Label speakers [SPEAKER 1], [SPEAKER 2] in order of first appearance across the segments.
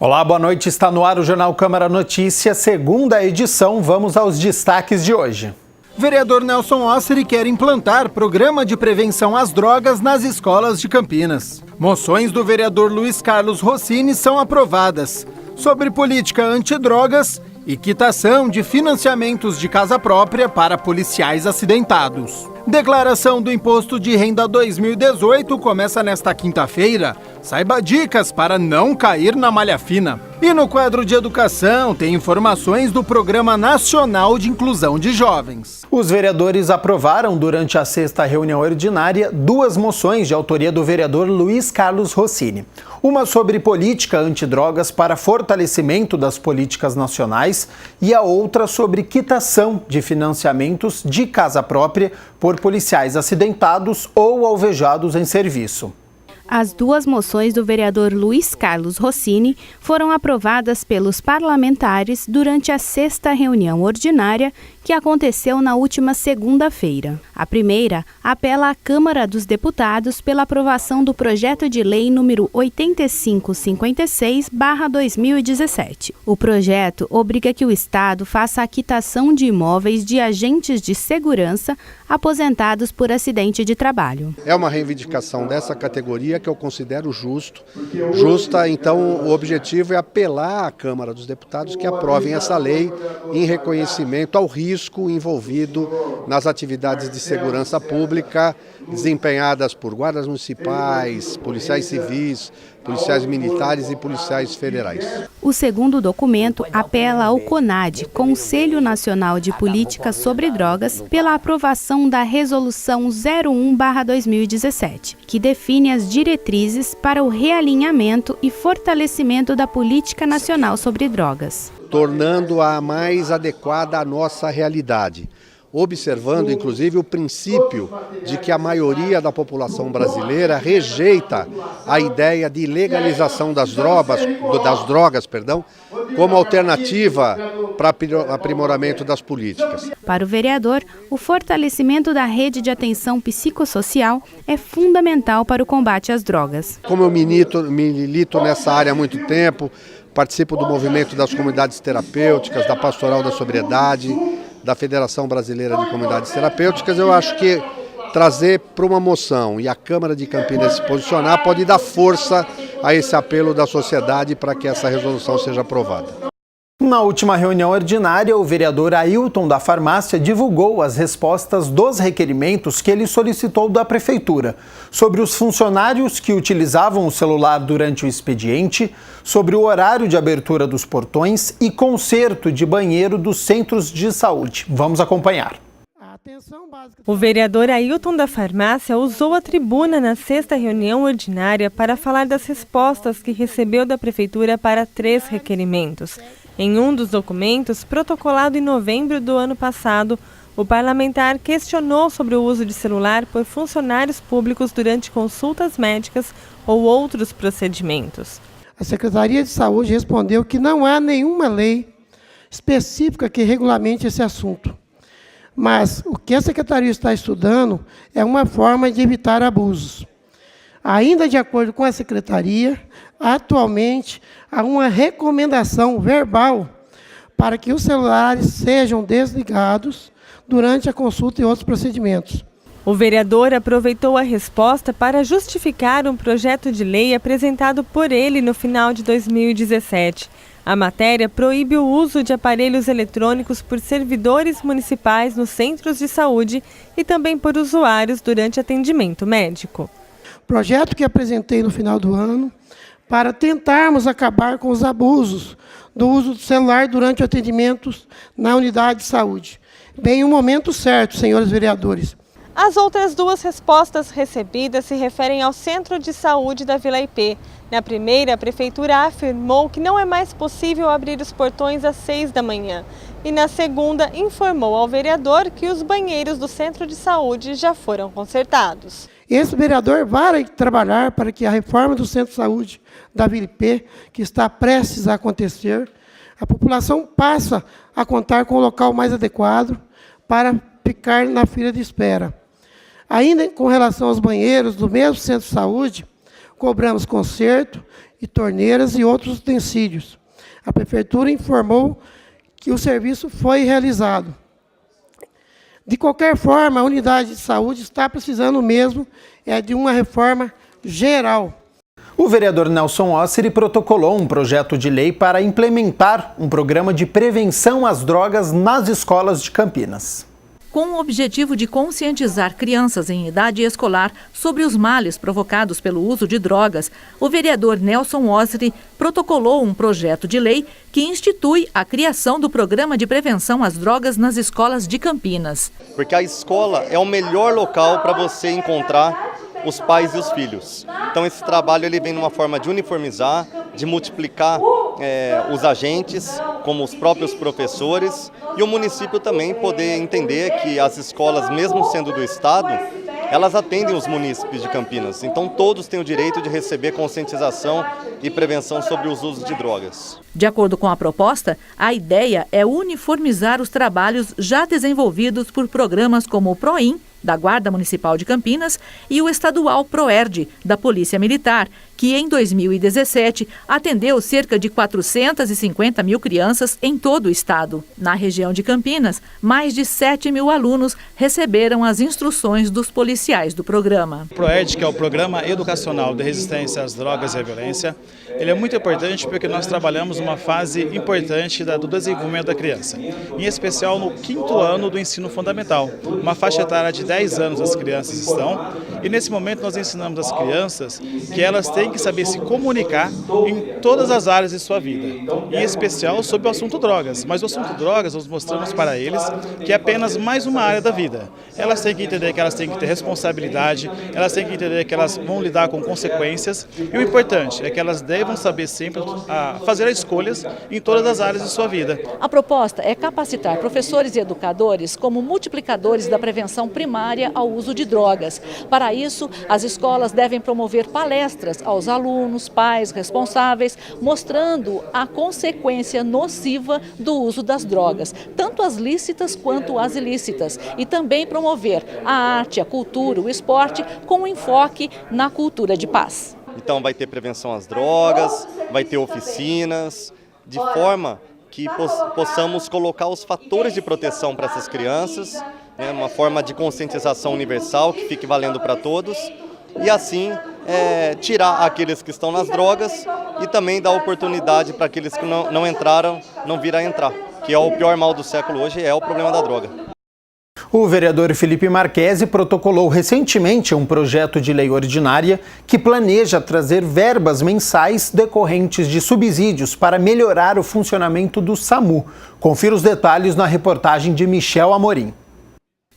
[SPEAKER 1] Olá, boa noite. Está no ar o Jornal Câmara Notícias, segunda edição. Vamos aos destaques de hoje. Vereador Nelson Osseri quer implantar programa de prevenção às drogas nas escolas de Campinas. Moções do vereador Luiz Carlos Rossini são aprovadas. Sobre política antidrogas e quitação de financiamentos de casa própria para policiais acidentados. Declaração do Imposto de Renda 2018 começa nesta quinta-feira. Saiba dicas para não cair na malha fina. E no quadro de educação tem informações do Programa Nacional de Inclusão de Jovens. Os vereadores aprovaram durante a sexta reunião ordinária 2 moções de autoria do vereador Luiz Carlos Rossini. Uma sobre política antidrogas para fortalecimento das políticas nacionais e a outra sobre quitação de financiamentos de casa própria por policiais acidentados ou alvejados em serviço.
[SPEAKER 2] As 2 moções do vereador Luiz Carlos Rossini foram aprovadas pelos parlamentares durante a sexta reunião ordinária que aconteceu na última segunda-feira. A primeira apela à Câmara dos Deputados pela aprovação do projeto de lei número 8556/2017. O projeto obriga que o Estado faça a quitação de imóveis de agentes de segurança aposentados por acidente de trabalho.
[SPEAKER 3] É uma reivindicação dessa categoria que eu considero justa, então o objetivo é apelar à Câmara dos Deputados que aprovem essa lei em reconhecimento ao risco envolvido nas atividades de segurança pública desempenhadas por guardas municipais, policiais civis, policiais militares e policiais federais.
[SPEAKER 2] O segundo documento apela ao CONAD, Conselho Nacional de Políticas sobre Drogas, pela aprovação da Resolução 01/2017, que define as diretrizes para o realinhamento e fortalecimento da Política Nacional sobre Drogas,
[SPEAKER 3] tornando-a mais adequada à nossa realidade, observando inclusive o princípio de que a maioria da população brasileira rejeita a ideia de legalização das drogas, como alternativa para aprimoramento das políticas.
[SPEAKER 2] Para o vereador, o fortalecimento da rede de atenção psicossocial é fundamental para o combate às drogas.
[SPEAKER 3] Como eu milito nessa área há muito tempo, participo do movimento das comunidades terapêuticas, da Pastoral da Sobriedade, da Federação Brasileira de Comunidades Terapêuticas. Eu acho que trazer para uma moção e a Câmara de Campinas se posicionar pode dar força a esse apelo da sociedade para que essa resolução seja aprovada.
[SPEAKER 1] Na última reunião ordinária, o vereador Ailton da Farmácia divulgou as respostas dos requerimentos que ele solicitou da Prefeitura sobre os funcionários que utilizavam o celular durante o expediente, sobre o horário de abertura dos portões e conserto de banheiro dos centros de saúde. Vamos acompanhar.
[SPEAKER 4] O vereador Ailton da Farmácia usou a tribuna na sexta reunião ordinária para falar das respostas que recebeu da Prefeitura para 3 requerimentos. Em um dos documentos, protocolado em novembro do ano passado, o parlamentar questionou sobre o uso de celular por funcionários públicos durante consultas médicas ou outros procedimentos.
[SPEAKER 5] A Secretaria de Saúde respondeu que não há nenhuma lei específica que regulamente esse assunto. Mas o que a Secretaria está estudando é uma forma de evitar abusos. Ainda de acordo com a Secretaria, atualmente há uma recomendação verbal para que os celulares sejam desligados durante a consulta e outros procedimentos.
[SPEAKER 4] O vereador aproveitou a resposta para justificar um projeto de lei apresentado por ele no final de 2017. A matéria proíbe o uso de aparelhos eletrônicos por servidores municipais nos centros de saúde e também por usuários durante atendimento médico.
[SPEAKER 5] Projeto que apresentei no final do ano para tentarmos acabar com os abusos do uso do celular durante atendimentos na unidade de saúde. Bem, o momento certo, senhores vereadores.
[SPEAKER 4] As outras 2 respostas recebidas se referem ao Centro de Saúde da Vila IP. Na primeira, a Prefeitura afirmou que não é mais possível abrir os portões às 6 da manhã. E na segunda, informou ao vereador que os banheiros do Centro de Saúde já foram consertados.
[SPEAKER 5] Esse vereador vai trabalhar para que a reforma do Centro de Saúde da Vila Ipê, que está prestes a acontecer, a população passa a contar com um local mais adequado para ficar na fila de espera. Ainda com relação aos banheiros do mesmo Centro de Saúde, cobramos conserto e torneiras e outros utensílios. A Prefeitura informou que o serviço foi realizado. De qualquer forma, a unidade de saúde está precisando mesmo de uma reforma geral.
[SPEAKER 1] O vereador Nelson Osseri protocolou um projeto de lei para implementar um programa de prevenção às drogas nas escolas de Campinas.
[SPEAKER 6] Com o objetivo de conscientizar crianças em idade escolar sobre os males provocados pelo uso de drogas, o vereador Nelson Osseri protocolou um projeto de lei que institui a criação do Programa de Prevenção às Drogas nas escolas de Campinas.
[SPEAKER 7] Porque a escola é o melhor local para você encontrar os pais e os filhos. Então esse trabalho ele vem numa forma de uniformizar, de multiplicar os agentes, como os próprios professores, e o município também poder entender que as escolas, mesmo sendo do estado, elas atendem os munícipes de Campinas. Então todos têm o direito de receber conscientização e prevenção sobre os usos de drogas.
[SPEAKER 6] De acordo com a proposta, a ideia é uniformizar os trabalhos já desenvolvidos por programas como o PROIN, da Guarda Municipal de Campinas, e o estadual PROERD, da Polícia Militar, que em 2017 atendeu cerca de 450 mil crianças em todo o estado. Na região de Campinas, mais de 7 mil alunos receberam as instruções dos policiais do programa.
[SPEAKER 8] O PROERD, que é o Programa Educacional de Resistência às Drogas e à Violência, ele é muito importante porque nós trabalhamos uma fase importante do desenvolvimento da criança, em especial no 5º ano do ensino fundamental, uma faixa etária de 10 anos as crianças estão, e nesse momento nós ensinamos as crianças que elas têm que saber se comunicar em todas as áreas de sua vida, em especial sobre o assunto drogas. Mas o assunto drogas nós mostramos para eles que é apenas mais uma área da vida. Elas têm que entender que elas têm que ter responsabilidade, elas têm que entender que elas vão lidar com consequências, e o importante é que elas devam saber sempre fazer escolhas em todas as áreas de sua vida.
[SPEAKER 6] A proposta é capacitar professores e educadores como multiplicadores da prevenção primária ao uso de drogas. Para isso, as escolas devem promover palestras aos alunos, pais, responsáveis, mostrando a consequência nociva do uso das drogas, tanto as lícitas quanto as ilícitas, e também promover a arte, a cultura, o esporte com enfoque na cultura de paz.
[SPEAKER 7] Então vai ter prevenção às drogas, vai ter oficinas, de forma que possamos colocar os fatores de proteção para essas crianças, uma forma de conscientização universal que fique valendo para todos, e assim tirar aqueles que estão nas drogas e também dar oportunidade para aqueles que não entraram, não vir a entrar, que é o pior mal do século hoje, é o problema da droga.
[SPEAKER 1] O vereador Felipe Marquesi protocolou recentemente um projeto de lei ordinária que planeja trazer verbas mensais decorrentes de subsídios para melhorar o funcionamento do SAMU. Confira os detalhes na reportagem de Michel Amorim.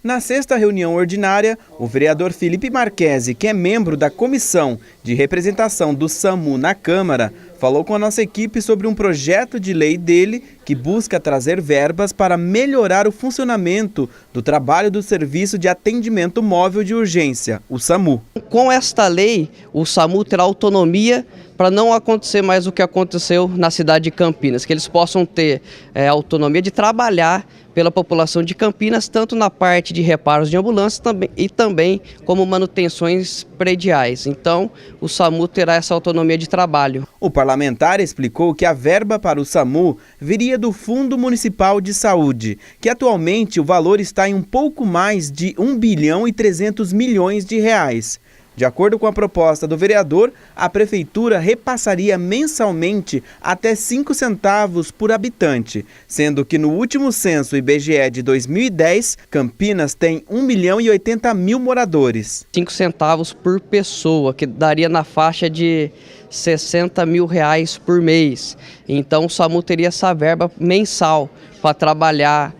[SPEAKER 9] Na sexta reunião ordinária, o vereador Felipe Marquesi, que é membro da Comissão de Representação do SAMU na Câmara, falou com a nossa equipe sobre um projeto de lei dele que busca trazer verbas para melhorar o funcionamento do trabalho do Serviço de Atendimento Móvel de Urgência, o SAMU.
[SPEAKER 10] Com esta lei, o SAMU terá autonomia para não acontecer mais o que aconteceu na cidade de Campinas, que eles possam ter autonomia de trabalhar pela população de Campinas, tanto na parte de reparos de ambulâncias e também como manutenções prediais. Então, o SAMU terá essa autonomia de trabalho.
[SPEAKER 9] O parlamentar explicou que a verba para o SAMU viria do Fundo Municipal de Saúde, que atualmente o valor está em um pouco mais de 1 bilhão e 300 milhões de reais. De acordo com a proposta do vereador, a prefeitura repassaria mensalmente até 5 centavos por habitante, sendo que no último censo IBGE de 2010, Campinas tem 1 milhão e 80 mil moradores.
[SPEAKER 10] 5 centavos por pessoa, que daria na faixa de 60 mil reais por mês. Então o SAMU teria essa verba mensal para trabalhar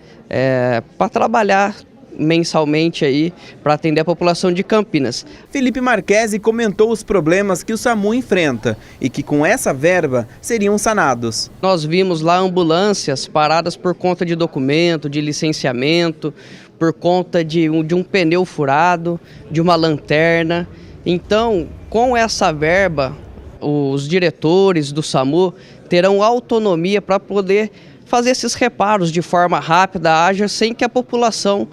[SPEAKER 10] mensalmente aí para atender a população de Campinas.
[SPEAKER 9] Felipe Marquesi comentou os problemas que o SAMU enfrenta e que com essa verba seriam sanados.
[SPEAKER 10] Nós vimos lá ambulâncias paradas por conta de documento, de licenciamento, por conta de um pneu furado, de uma lanterna. Então, com essa verba, os diretores do SAMU terão autonomia para poder fazer esses reparos de forma rápida, ágil, sem que a população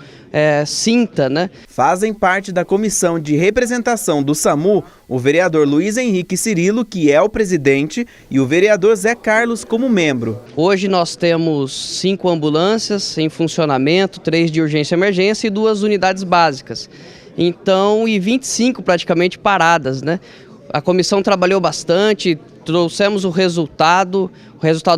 [SPEAKER 10] sinta, né?
[SPEAKER 9] Fazem parte da comissão de representação do SAMU o vereador Luiz Henrique Cirilo, que é o presidente, e o vereador Zé Carlos como membro.
[SPEAKER 10] Hoje nós temos 5 ambulâncias em funcionamento, 3 de urgência e emergência e 2 unidades básicas. Então, e 25 praticamente paradas, né? A comissão trabalhou bastante, trouxemos o resultado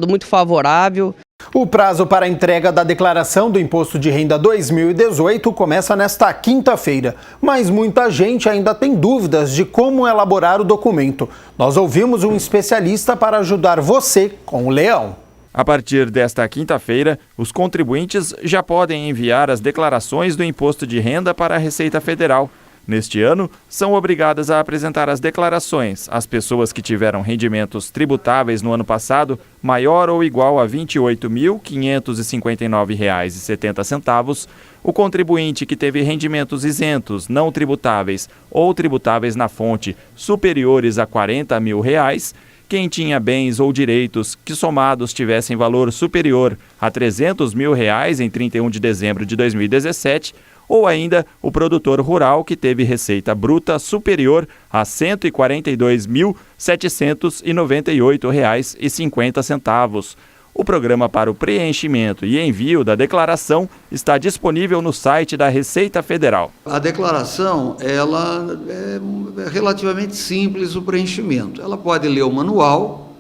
[SPEAKER 10] muito favorável.
[SPEAKER 1] O prazo para a entrega da declaração do Imposto de Renda 2018 começa nesta quinta-feira, mas muita gente ainda tem dúvidas de como elaborar o documento. Nós ouvimos um especialista para ajudar você com o leão.
[SPEAKER 11] A partir desta quinta-feira, os contribuintes já podem enviar as declarações do Imposto de Renda para a Receita Federal. Neste ano, são obrigadas a apresentar as declarações as pessoas que tiveram rendimentos tributáveis no ano passado maior ou igual a R$ 28.559,70, o contribuinte que teve rendimentos isentos, não tributáveis ou tributáveis na fonte superiores a R$ 40 mil, quem tinha bens ou direitos que somados tivessem valor superior a R$ 300 mil em 31 de dezembro de 2017, ou ainda o produtor rural que teve receita bruta superior a R$ 142.798,50. O programa para o preenchimento e envio da declaração está disponível no site da Receita Federal.
[SPEAKER 12] A declaração ela é relativamente simples o preenchimento. Ela pode ler o manual,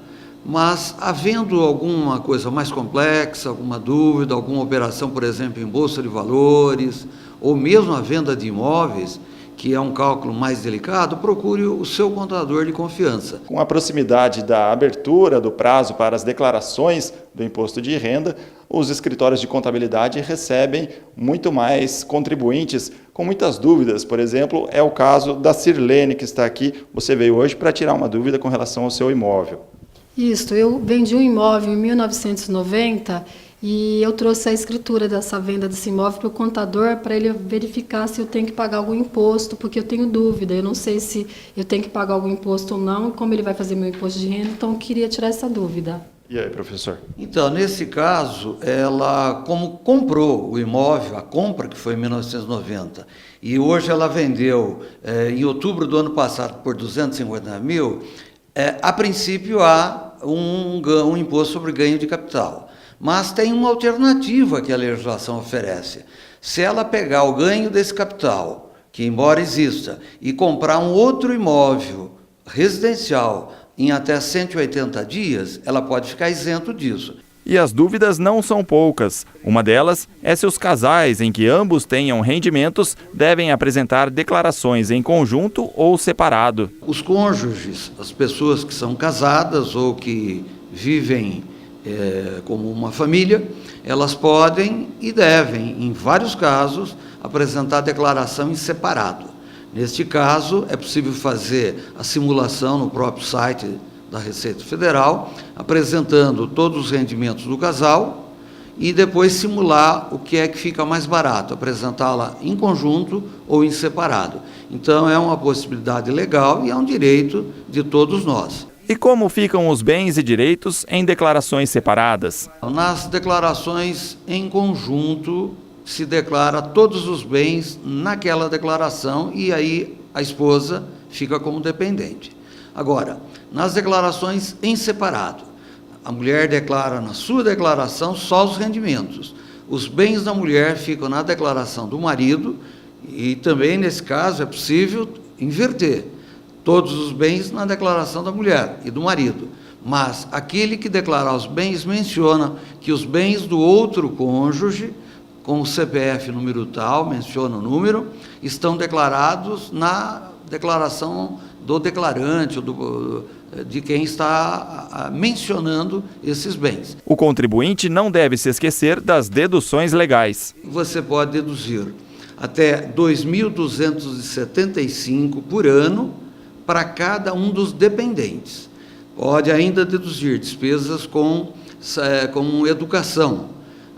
[SPEAKER 12] mas havendo alguma coisa mais complexa, alguma dúvida, alguma operação, por exemplo, em bolsa de valores, ou mesmo a venda de imóveis, que é um cálculo mais delicado, procure o seu contador de confiança.
[SPEAKER 11] Com a proximidade da abertura do prazo para as declarações do imposto de renda, os escritórios de contabilidade recebem muito mais contribuintes com muitas dúvidas. Por exemplo, é o caso da Sirlene, que está aqui. Você veio hoje para tirar uma dúvida com relação ao seu imóvel.
[SPEAKER 13] Isso, eu vendi um imóvel em 1990 e eu trouxe a escritura dessa venda desse imóvel para o contador, para ele verificar se eu tenho que pagar algum imposto, porque eu tenho dúvida, eu não sei se eu tenho que pagar algum imposto ou não, como ele vai fazer meu imposto de renda, então eu queria tirar essa dúvida.
[SPEAKER 11] E aí, professor?
[SPEAKER 12] Então, nesse caso, ela, como comprou o imóvel, a compra que foi em 1990, e hoje ela vendeu em outubro do ano passado por 250 mil, a princípio há um imposto sobre ganho de capital. Mas tem uma alternativa que a legislação oferece. Se ela pegar o ganho desse capital, que embora exista, e comprar um outro imóvel residencial em até 180 dias, ela pode ficar isento disso.
[SPEAKER 11] E as dúvidas não são poucas. Uma delas é se os casais em que ambos tenham rendimentos devem apresentar declarações em conjunto ou separado.
[SPEAKER 12] Os cônjuges, as pessoas que são casadas ou que vivem como uma família, elas podem e devem, em vários casos, apresentar declaração em separado. Neste caso, é possível fazer a simulação no próprio site da Receita Federal, apresentando todos os rendimentos do casal e depois simular o que é que fica mais barato, apresentá-la em conjunto ou em separado. Então, é uma possibilidade legal e é um direito de todos nós.
[SPEAKER 11] E como ficam os bens e direitos em declarações separadas?
[SPEAKER 12] Nas declarações em conjunto, se declara todos os bens naquela declaração e aí a esposa fica como dependente. Agora, nas declarações em separado, a mulher declara na sua declaração só os rendimentos. Os bens da mulher ficam na declaração do marido e também, nesse caso, é possível inverter. Todos os bens na declaração da mulher e do marido. Mas aquele que declarar os bens menciona que os bens do outro cônjuge, com o CPF número tal, menciona o número, estão declarados na declaração do declarante, de quem está mencionando esses bens.
[SPEAKER 11] O contribuinte não deve se esquecer das deduções legais.
[SPEAKER 12] Você pode deduzir até R$ 2.275 por ano, para cada um dos dependentes. Pode ainda deduzir despesas com educação,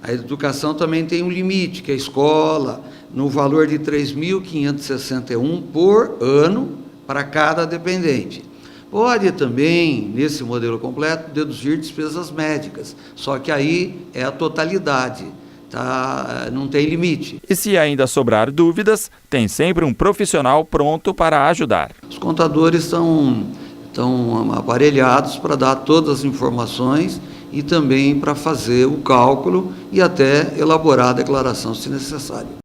[SPEAKER 12] A educação também tem um limite, que é a escola, no valor de R$ 3.561 por ano para cada dependente. Pode também, nesse modelo completo, deduzir despesas médicas, só que aí é a totalidade, tá? Não tem limite.
[SPEAKER 11] E se ainda sobrar dúvidas, tem sempre um profissional pronto para ajudar.
[SPEAKER 12] Os contadores estão aparelhados para dar todas as informações e também para fazer o cálculo e até elaborar a declaração, se necessário.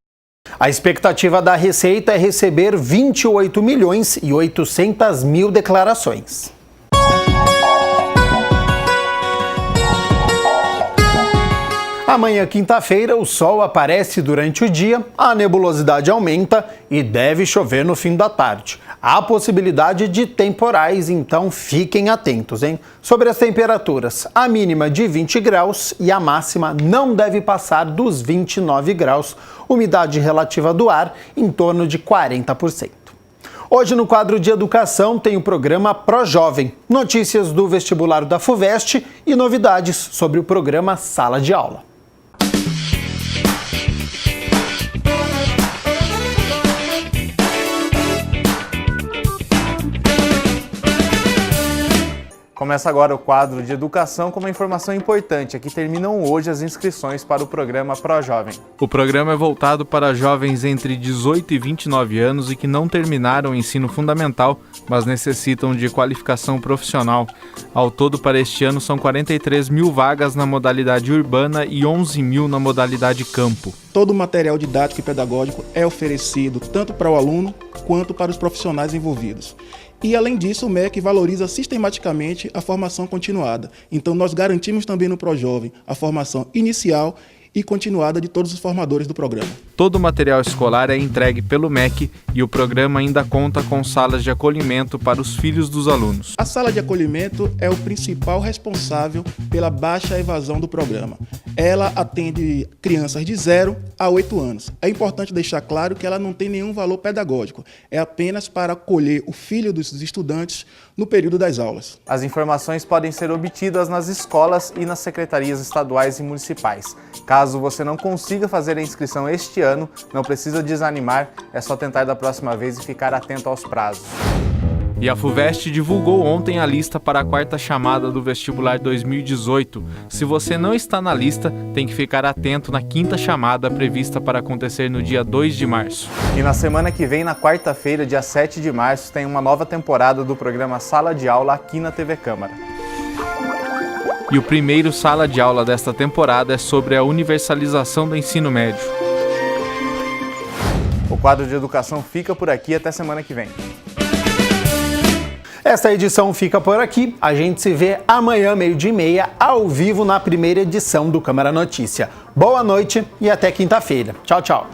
[SPEAKER 1] A expectativa da Receita é receber 28.800.000 declarações. Amanhã, quinta-feira, o sol aparece durante o dia, a nebulosidade aumenta e deve chover no fim da tarde. Há possibilidade de temporais, então fiquem atentos, hein? Sobre as temperaturas, a mínima de 20 graus e a máxima não deve passar dos 29 graus. Umidade relativa do ar em torno de 40%. Hoje, no quadro de educação, tem o programa ProJovem, notícias do vestibular da FUVEST e novidades sobre o programa Sala de Aula.
[SPEAKER 14] Começa agora o quadro de educação com uma informação importante. Aqui terminam hoje as inscrições para o programa ProJovem.
[SPEAKER 15] O programa é voltado para jovens entre 18 e 29 anos e que não terminaram o ensino fundamental, mas necessitam de qualificação profissional. Ao todo, para este ano, são 43 mil vagas na modalidade urbana e 11 mil na modalidade campo.
[SPEAKER 16] Todo o material didático e pedagógico é oferecido tanto para o aluno quanto para os profissionais envolvidos. E, além disso, o MEC valoriza sistematicamente a formação continuada. Então, nós garantimos também no ProJovem a formação inicial e continuada de todos os formadores do programa.
[SPEAKER 15] Todo o material escolar é entregue pelo MEC e o programa ainda conta com salas de acolhimento para os filhos dos alunos.
[SPEAKER 16] A sala de acolhimento é o principal responsável pela baixa evasão do programa. Ela atende crianças de 0 a 8 anos. É importante deixar claro que ela não tem nenhum valor pedagógico. É apenas para acolher o filho dos estudantes no período das aulas.
[SPEAKER 14] As informações podem ser obtidas nas escolas e nas secretarias estaduais e municipais. Caso você não consiga fazer a inscrição este ano, não precisa desanimar, é só tentar da próxima vez e ficar atento aos prazos.
[SPEAKER 15] E a FUVEST divulgou ontem a lista para a quarta chamada do vestibular 2018. Se você não está na lista, tem que ficar atento na quinta chamada prevista para acontecer no dia 2 de março.
[SPEAKER 14] E na semana que vem, na quarta-feira, dia 7 de março, tem uma nova temporada do programa Sala de Aula aqui na TV Câmara.
[SPEAKER 15] E o primeiro Sala de Aula desta temporada é sobre a universalização do ensino médio.
[SPEAKER 14] O quadro de educação fica por aqui, até semana que vem.
[SPEAKER 1] Esta edição fica por aqui. A gente se vê amanhã, 12h30, ao vivo na primeira edição do Câmara Notícia. Boa noite e até quinta-feira. Tchau, tchau.